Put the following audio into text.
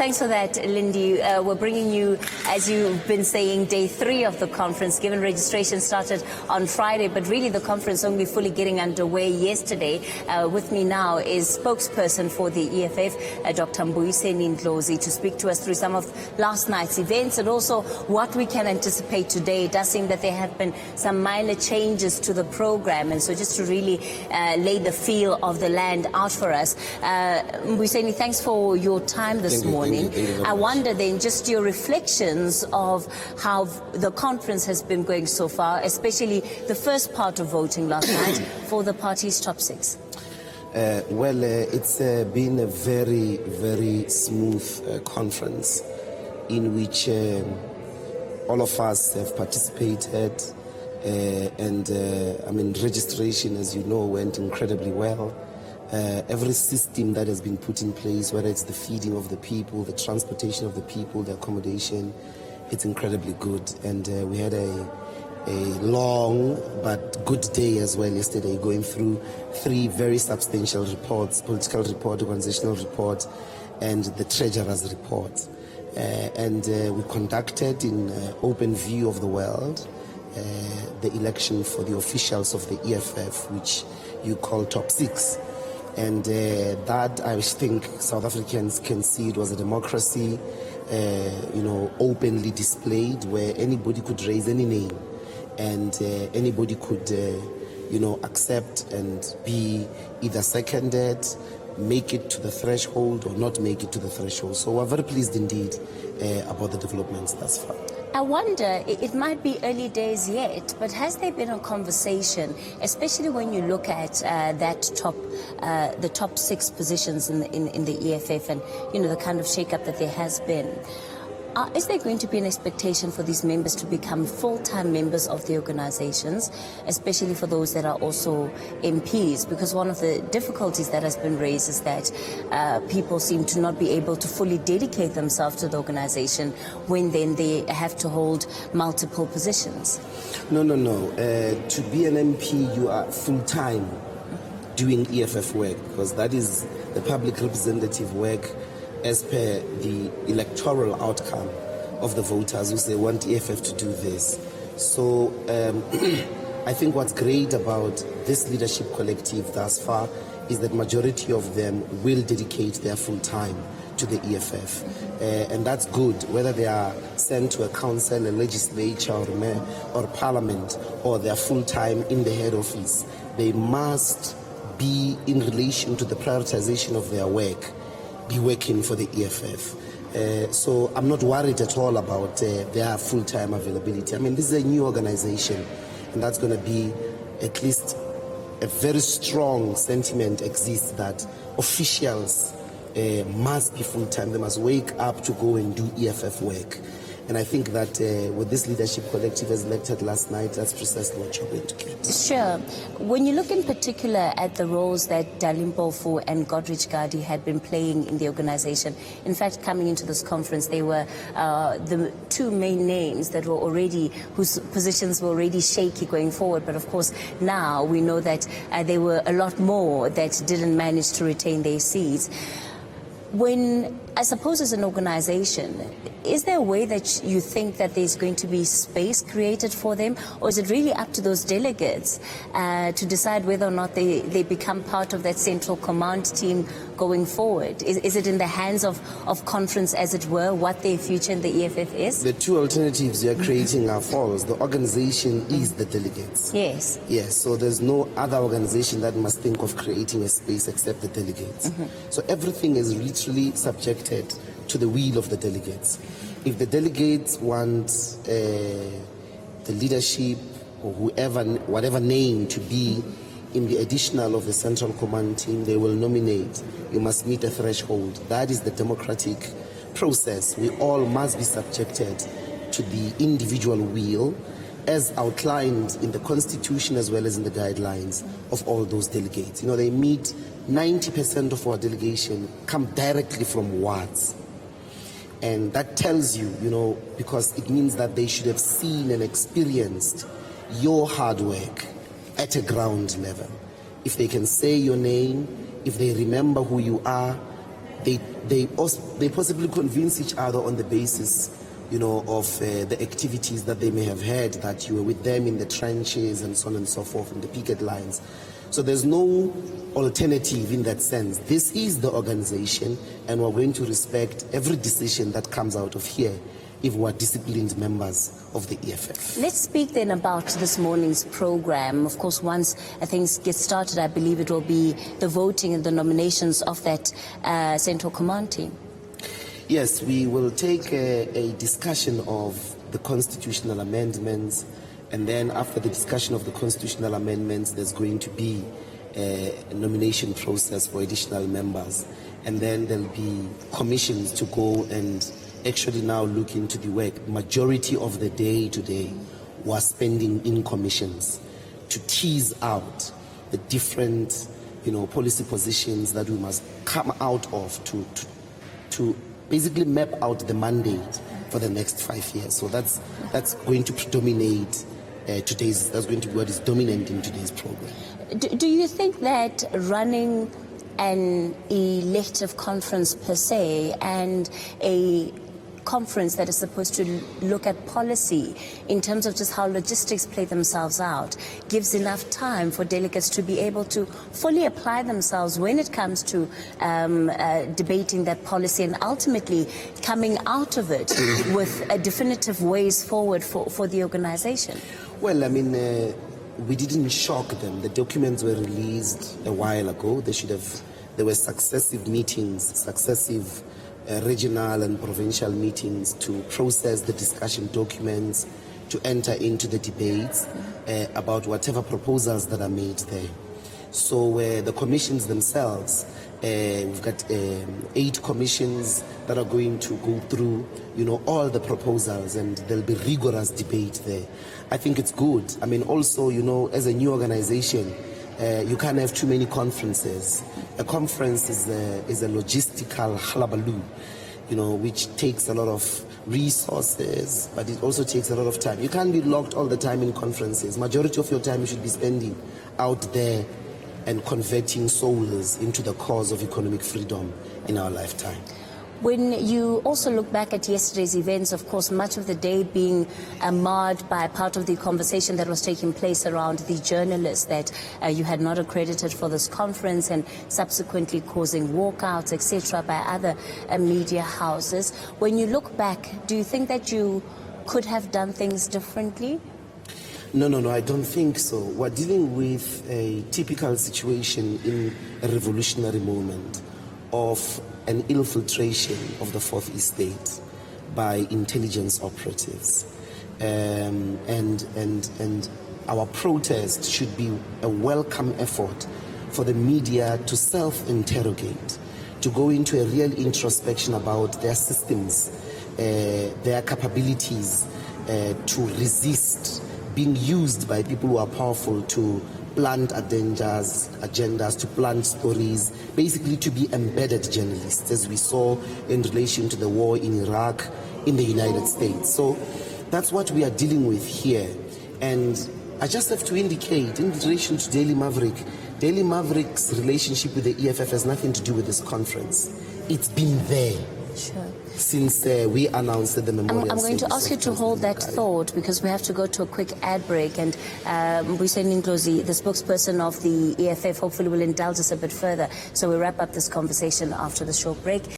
Thanks for that, Lindy. We're bringing you, as you've been saying, day 3 of the conference, given registration started on Friday, but really the conference only fully getting underway yesterday. With me now is spokesperson for the EFF, Dr. MbuyiseniNdlozi, to speak to us through some of last night's events and also what we can anticipate today. It does seem that there have been some minor changes to the program, and so just to really lay the feel of the land out for us. Mbuyiseni, thanks for your time this morning. I wonder then just your reflections of how the conference has been going so far, especially the first part of voting last night for the party's top 6. It's been a very, very smooth conference in which all of us have participated, registration, as you know, went incredibly well. Every system that has been put in place, whether it's the feeding of the people, the transportation of the people, the accommodation, it's incredibly good. And we had a long but good day as well yesterday, going through 3 very substantial reports: political report, organizational report, and the treasurer's report. We conducted in open view of the world the election for the officials of the EFF, which you call top 6. And that, I think, South Africans can see it was a democracy, openly displayed, where anybody could raise any name and anybody could, accept and be either seconded, make it to the threshold or not make it to the threshold. So we're very pleased indeed about the developments thus far. I wonder, it might be early days yet, but has there been a conversation, especially when you look at the top 6 positions in the EFF and, the kind of shake-up that there has been? Is there going to be an expectation for these members to become full-time members of the organizations, especially for those that are also MPs? Because one of the difficulties that has been raised is that people seem to not be able to fully dedicate themselves to the organization when then they have to hold multiple positions. No. To be an MP, you are full-time doing EFF work, because that is the public representative work as per the electoral outcome of the voters who say want EFF to do this. So I think what's great about this leadership collective thus far is that majority of them will dedicate their full time to the EFF. And that's good, whether they are sent to a council, a legislature, or parliament, or they are full time in the head office. They must be, in relation to the prioritization of their work, be working for the EFF. So I'm not worried at all about their full-time availability. I mean, this is a new organization, and that's going to be at least a very strong sentiment exists that officials must be full-time. They must wake up to go and do EFF work. And I think that with this leadership collective as elected last night, that's precisely what you're going to get. Sure. When you look in particular at the roles that Dalimpofu and Godrich Gadi had been playing in the organization, in fact, coming into this conference, they were the 2 main names that were already, whose positions were already shaky going forward. But of course, now we know that there were a lot more that didn't manage to retain their seats. When, I suppose as an organization, is there a way that you think that there's going to be space created for them, or is it really up to those delegates to decide whether or not they become part of that central command team going forward? Is it in the hands of conference, as it were, what their future in the EFF is? The 2 alternatives you are creating are false. The organization is the delegates. Yes. Yes, so there's no other organization that must think of creating a space except the delegates. So everything is literally subjected to the will of the delegates. If the delegates want the leadership or whatever name to be in the additional of the central command team, they will nominate. You must meet a threshold. That is the democratic process. We all must be subjected to the individual will as outlined in the constitution as well as in the guidelines of all those delegates. They meet, 90% of our delegation come directly from wards. And that tells you, because it means that they should have seen and experienced your hard work at a ground level. If they can say your name, if they remember who you are, they they possibly convince each other on the basis, of the activities that they may have had, that you were with them in the trenches and so on and so forth, in the picket lines. So there's no alternative in that sense. This is the organization, and we're going to respect every decision that comes out of here if we're disciplined members of the EFF. Let's speak then about this morning's program. Of course, once things get started, I believe it will be the voting and the nominations of that Central Command team. Yes, we will take a discussion of the constitutional amendments, and then after the discussion of the constitutional amendments, there's going to be a nomination process for additional members, and then there'll be commissions to go and actually now look into the work. Majority of the day today was spending in commissions to tease out the different, policy positions that we must come out of to basically map out the mandate for the next 5 years. So that's going to predominate that's going to be what is dominant in today's program. Do you think that running an elective conference per se and a conference that is supposed to look at policy in terms of just how logistics play themselves out gives enough time for delegates to be able to fully apply themselves when it comes to debating that policy and ultimately coming out of it with a definitive ways forward for the organization? Well, we didn't shock them. The documents were released a while ago. There were successive meetings, successive regional and provincial meetings to process the discussion documents, to enter into the debates about whatever proposals that are made there. So the commissions themselves, we've got 8 commissions that are going to go through, all the proposals, and there'll be rigorous debate there. I think it's good. Also, as a new organization, you can't have too many conferences. A conference is a logistical hullabaloo, which takes a lot of resources, but it also takes a lot of time. You can't be locked all the time in conferences. Majority of your time you should be spending out there and converting souls into the cause of economic freedom in our lifetime. When you also look back at yesterday's events, of course, much of the day being marred by part of the conversation that was taking place around the journalists that you had not accredited for this conference and subsequently causing walkouts, etc., by other media houses. When you look back, do you think that you could have done things differently? No, I don't think so. We're dealing with a typical situation in a revolutionary moment of an infiltration of the Fourth Estate by intelligence operatives. And our protest should be a welcome effort for the media to self-interrogate, to go into a real introspection about their systems, their capabilities to resist being used by people who are powerful to plant agendas, to plant stories, basically to be embedded journalists, as we saw in relation to the war in Iraq, in the United States. So that's what we are dealing with here. And I just have to indicate, in relation to Daily Maverick's relationship with the EFF has nothing to do with this conference. It's been there. Sure. Since we announced the memorial. I'm going to ask you to hold that thought because we have to go to a quick ad break, and MbuyiseniNdlozi, the spokesperson of the EFF, hopefully will indulge us a bit further. So we'll wrap up this conversation after the short break.